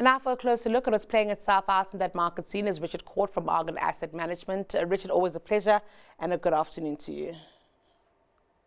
And now for a closer look at what's playing itself out in that market scene is Richard Court from Argon Asset Management. Richard, always a pleasure and a good afternoon to you.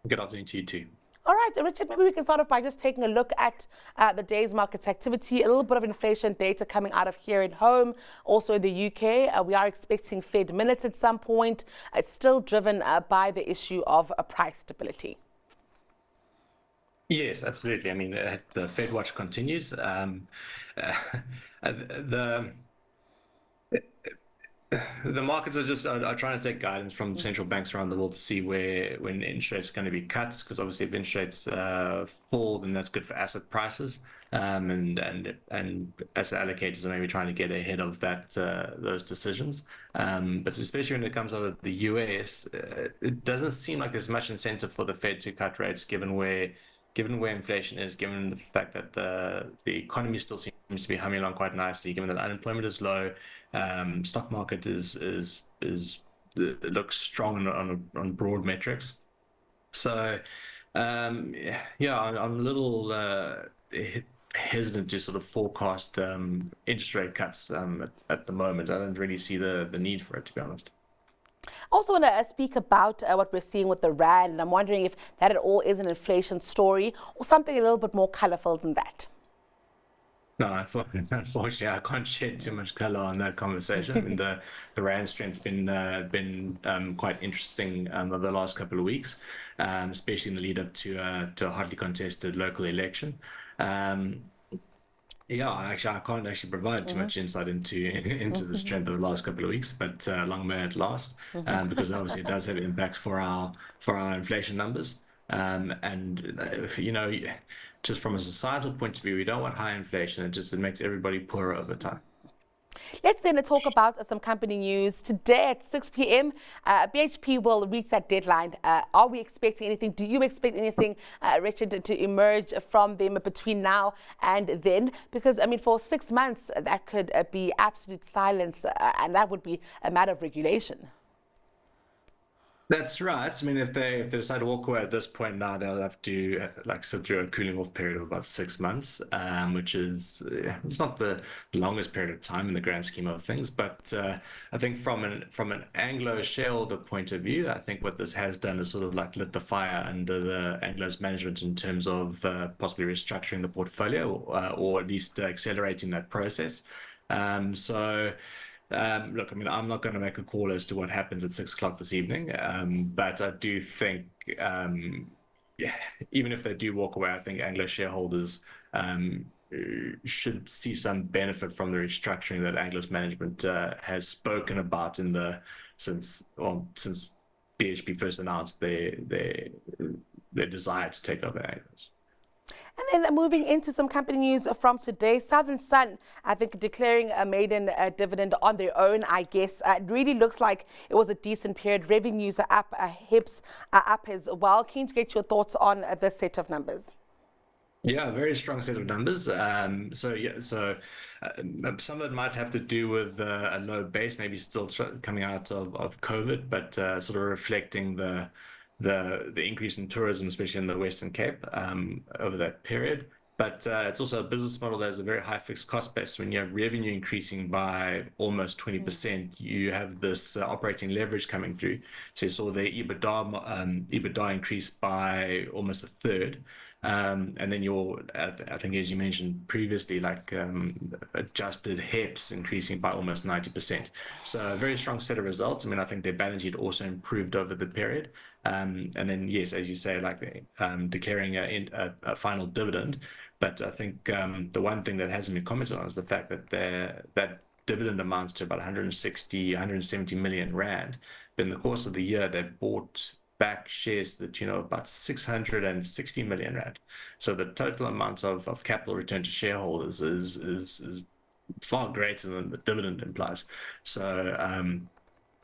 Good afternoon to you too. All right, Richard, maybe we can start off by just taking a look at the day's market activity. A little bit of inflation data coming out of here at home, also in the UK. We are expecting Fed minutes at some point. It's still driven by the issue of price stability. Yes, absolutely. I mean, the Fed watch continues. The markets are trying to take guidance from central banks around the world to see when interest rates are going to be cut, because obviously if interest rates fall, then that's good for asset prices, and asset allocators are maybe trying to get ahead of that those decisions. But especially when it comes out of the US, it doesn't seem like there's much incentive for the Fed to cut rates, given where inflation is, given the fact that the economy still seems to be humming along quite nicely, given that unemployment is low, stock market looks strong on broad metrics. So yeah, I'm a little hesitant to sort of forecast interest rate cuts at the moment. I don't really see the need for it, to be honest. I also want to speak about what we're seeing with the Rand, and I'm wondering if that at all is an inflation story or something a little bit more colorful than that. No, unfortunately, I can't shed too much color on that conversation. I mean, the Rand strength's been quite interesting over the last couple of weeks, especially in the lead up to a hotly contested local election. Yeah, actually, I can't actually provide too much insight into the strength of the last couple of weeks, but long may it last, because obviously it does have impacts for our inflation numbers, and you know, just from a societal point of view, we don't want high inflation. It makes everybody poorer over time. Let's then talk about some company news. Today at 6 p.m., BHP will reach that deadline. Are we expecting anything? Do you expect anything, Richard, to emerge from them between now and then? Because, I mean, for 6 months, that could be absolute silence, and that would be a matter of regulation. That's right. I mean, if they decide to walk away at this point now, they'll have to sit through a cooling off period of about 6 months, which is it's not the longest period of time in the grand scheme of things. But I think from an Anglo shareholder point of view, I think what this has done is sort of like lit the fire under the Anglo's management in terms of possibly restructuring the portfolio, or at least accelerating that process. Look, I mean, I'm not going to make a call as to what happens at 6 o'clock this evening, but I do think, yeah, even if they do walk away, I think Anglo shareholders should see some benefit from the restructuring that Anglo's management has spoken about since BHP first announced their desire to take over Anglo's. And then moving into some company news from today, Southern Sun, I think, declaring a maiden dividend on their own, I guess. It really looks like it was a decent period. Revenues are up, HEPS are up as well. Keen to get your thoughts on this set of numbers. Yeah, very strong set of numbers. So some of it might have to do with a low base, maybe still coming out of COVID, but sort of reflecting the increase in tourism, especially in the Western Cape, over that period. But it's also a business model that has a very high fixed cost base. When you have revenue increasing by almost 20%, you have this operating leverage coming through. So you saw the EBITDA increase by almost a third. And then I think, as you mentioned previously, adjusted HEPS increasing by almost 90%. So a very strong set of results. I mean, I think their balance sheet also improved over the period. And then, yes, as you say, declaring a final dividend. But I think the one thing that hasn't been commented on is the fact that that dividend amounts to about 170 million rand. But in the course of the year, they bought back shares that, about 660 million rand. So the total amount of capital return to shareholders is far greater than the dividend implies. So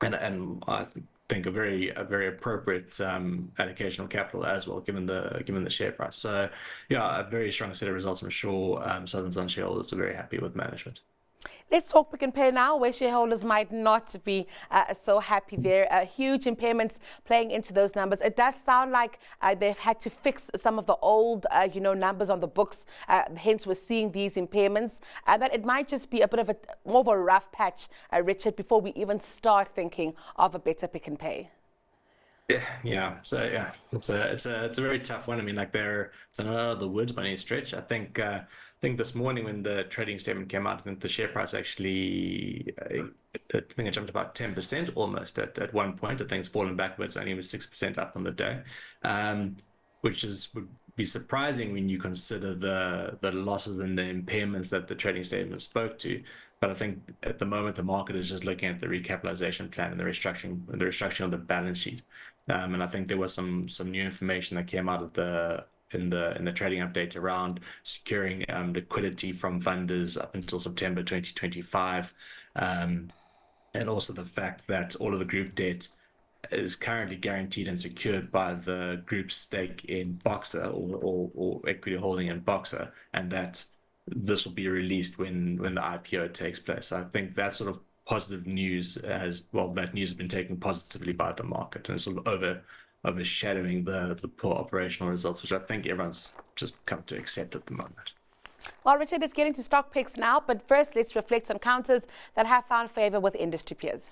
and I think a very appropriate allocation of capital as well, given the share price. So yeah, a very strong set of results. I'm sure Southern Sun shareholders are very happy with management. Let's talk Pick n Pay now, where shareholders might not be so happy there. Huge impairments playing into those numbers. It does sound like they've had to fix some of the old, numbers on the books. Hence, we're seeing these impairments. That it might just be a bit of more of a rough patch, Richard, before we even start thinking of a better Pick n Pay. Yeah. So yeah, it's a very tough one. I mean, like it's not out of the woods by any stretch. I think this morning when the trading statement came out, I think the share price actually, I think it jumped about 10% almost at one point. I think it's fallen backwards, only was 6% up on the day, which would be surprising when you consider the losses and the impairments that the trading statement spoke to. But I think at the moment the market is just looking at the recapitalization plan and the restructuring of the balance sheet. And I think there was some new information that came out of in the trading update around securing liquidity from funders up until September 2025, and also the fact that all of the group debt is currently guaranteed and secured by the group's stake in Boxer or equity holding in Boxer, and that this will be released when the IPO takes place. So I think that sort of positive news that news has been taken positively by the market and sort of overshadowing the poor operational results, which I think everyone's just come to accept at the moment. Well, Richard is getting to stock picks now, but first let's reflect on counters that have found favor with industry peers.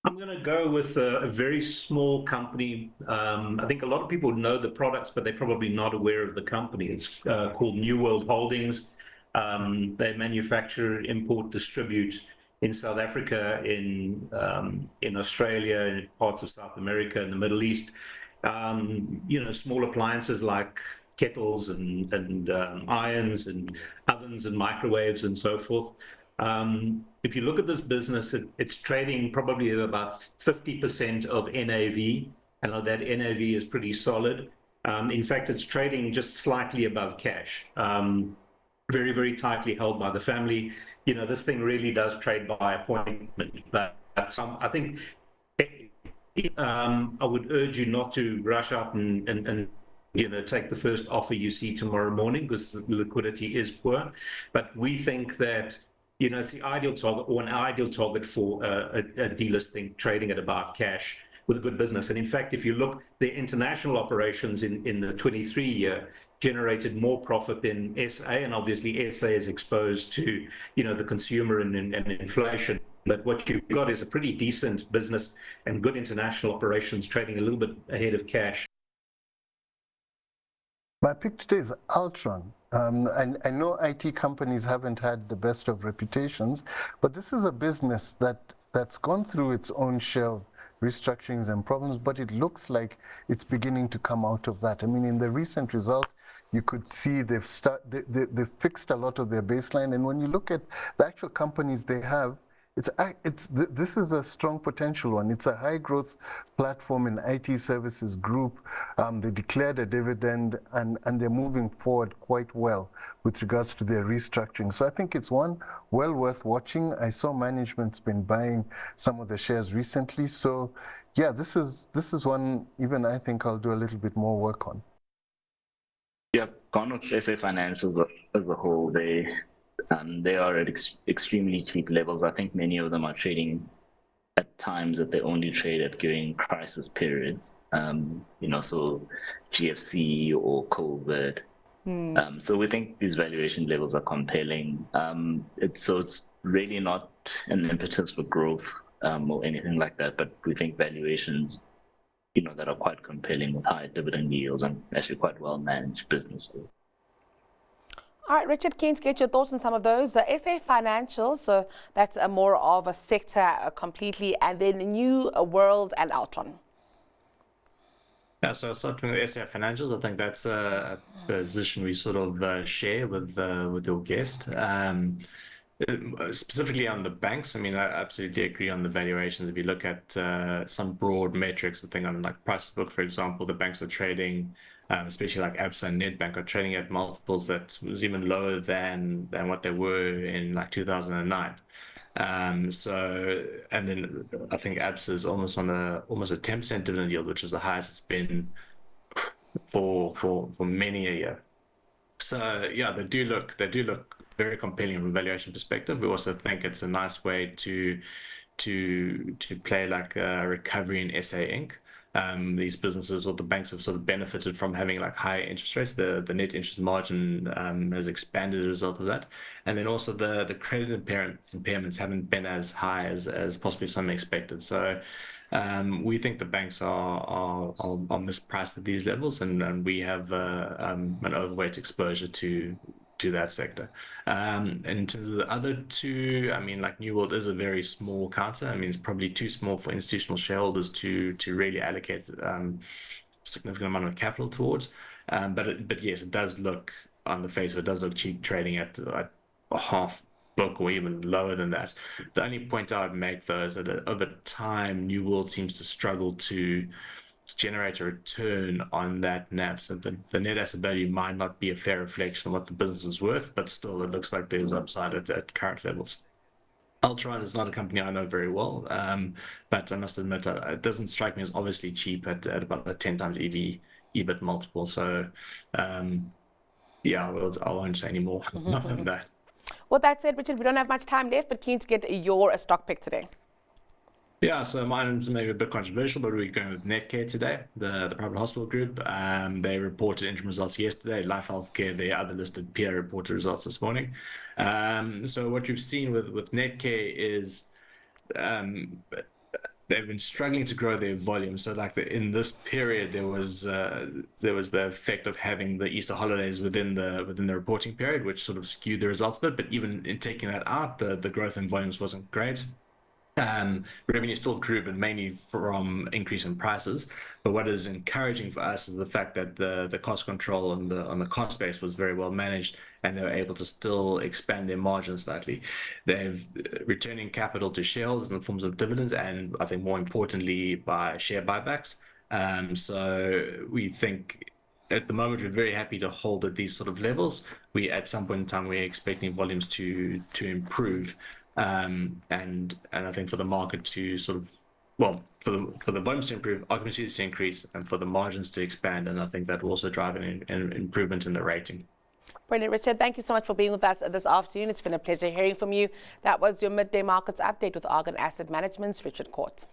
I'm going to go with a very small company. I think a lot of people know the products, but they're probably not aware of the company. It's called New World Holdings. They manufacture, import, distribute in South Africa, in Australia, in parts of South America, in the Middle East. Small appliances like kettles and irons and ovens and microwaves and so forth. If you look at this business, it's trading probably at about 50% of NAV, and that NAV is pretty solid. In fact, it's trading just slightly above cash. Very, very tightly held by the family. This thing really does trade by appointment. But I think I would urge you not to rush out and take the first offer you see tomorrow morning, because the liquidity is poor. But we think that it's the ideal target, or an ideal target for a delisting, trading at about cash with a good business. And in fact, if you look, the international operations in the 23 year generated more profit than SA, and obviously SA is exposed to the consumer and inflation. But what you've got is a pretty decent business and good international operations trading a little bit ahead of cash. My pick today is Altron. I know IT companies haven't had the best of reputations, but this is a business that's gone through its own share of restructurings and problems, but it looks like it's beginning to come out of that. I mean, in the recent result, you could see they've fixed a lot of their baseline, and when you look at the actual companies they have, this is a strong potential one. It's a high growth platform in IT services group. They declared a dividend, and they're moving forward quite well with regards to their restructuring. So I think it's one well worth watching. I saw management's been buying some of the shares recently. So yeah, this is one even I think I'll do a little bit more work on. Yeah, gone with SA Financials as a whole. They are at extremely cheap levels. I think many of them are trading at times that they only trade at during crisis periods. So GFC or COVID. So we think these valuation levels are compelling. It's really not an impetus for growth or anything like that, but we think valuations, that are quite compelling with high dividend yields and actually quite well managed businesses. All right, Richard, keen to get your thoughts on some of those. SA Financials, so that's more of a sector completely, and then New World and Altron. Yeah, so starting with SA Financials, I think that's a position we sort of share with your guest. Specifically on the banks, I mean, I absolutely agree on the valuations. If you look at some broad metrics, I think on like price to book, for example, the banks are trading, especially like Absa and Nedbank, are trading at multiples that was even lower than what they were in like 2009. So, and then I think Absa is almost on almost a 10% dividend yield, which is the highest it's been for many a year. So yeah, they do look very compelling from a valuation perspective. We also think it's a nice way to play like a recovery in SA Inc. These businesses or the banks have sort of benefited from having like high interest rates. The net interest margin has expanded as a result of that, and then also the credit impairments haven't been as high as possibly some expected. So we think the banks are mispriced at these levels, and we have an overweight exposure to that sector. In terms of the other two, I mean, like New World is a very small counter. I mean, it's probably too small for institutional shareholders to really allocate significant amount of capital towards. But yes, it does look on the face of it does look cheap trading at a half book or even lower than that. The only point I would make though is that over time, New World seems to struggle to generate a return on that NAV. So the net asset value might not be a fair reflection of what the business is worth, but still it looks like there's upside at current levels. Ultron is not a company I know very well, but I must admit it doesn't strike me as obviously cheap at about a 10 times EBIT multiple. So yeah, I won't say any more on that. Well, that's it, Richard. We don't have much time left, but keen to get your stock pick today. Yeah, so mine's maybe a bit controversial, but we're going with Netcare today, the private hospital group. They reported interim results yesterday. Life Healthcare, their other listed peer, reported results this morning. So what you've seen with Netcare is they've been struggling to grow their volume. So like in this period, there was the effect of having the Easter holidays within the reporting period, which sort of skewed the results a bit. But even in taking that out, the growth in volumes wasn't great. Revenue still grew, but mainly from increase in prices. But what is encouraging for us is the fact that the cost control on the cost base was very well managed, and they were able to still expand their margins slightly. They've returning capital to shareholders in the forms of dividends, and I think more importantly by share buybacks. So we think at the moment we're very happy to hold at these sort of levels. We at some point in time we're expecting volumes to improve. And I think for the market to sort of, well, for the volumes to improve, occupancies to increase, and for the margins to expand, and I think that will also drive an improvement in the rating. Brilliant, Richard. Thank you so much for being with us this afternoon. It's been a pleasure hearing from you. That was your midday markets update with Argon Asset Management's Richard Court.